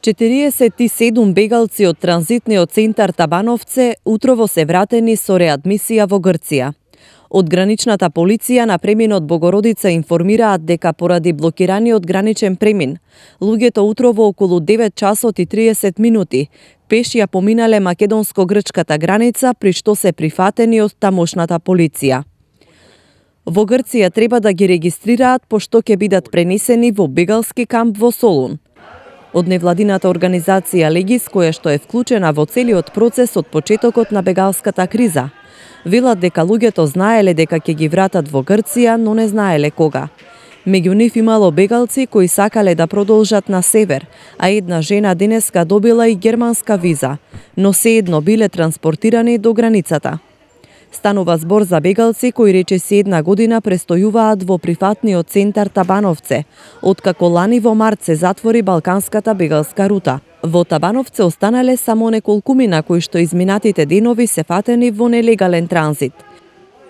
47 бегалци од транзитниот центар Табановце утрово се вратени со реадмисија во Грција. Од граничната полиција на преминот Богородица информираат дека поради блокираниот граничен премин, луѓето утрово околу 9 часот и 30 минути пеш ја поминале македонско-грчката граница, при што се прифатени од тамошната полиција. Во Грција треба да ги регистрираат, пошто ќе бидат пренесени во бегалски камп во Солун. Од невладината организација Легис, која што е вклучена во целиот процес од почетокот на бегалската криза, велат дека луѓето знаеле дека ќе ги вратат во Грција, но не знаеле кога. Меѓу нив имало бегалци кои сакале да продолжат на север, а една жена денеска добила и германска виза, но сеедно биле транспортирани до границата. Станува збор за бегалци кои речиси една година престојуваат во прифатниот центар Табановце, откако лани во март се затвори балканската бегалска рута. Во Табановце останале само неколкумина кои што изминатите денови се фатени во нелегален транзит.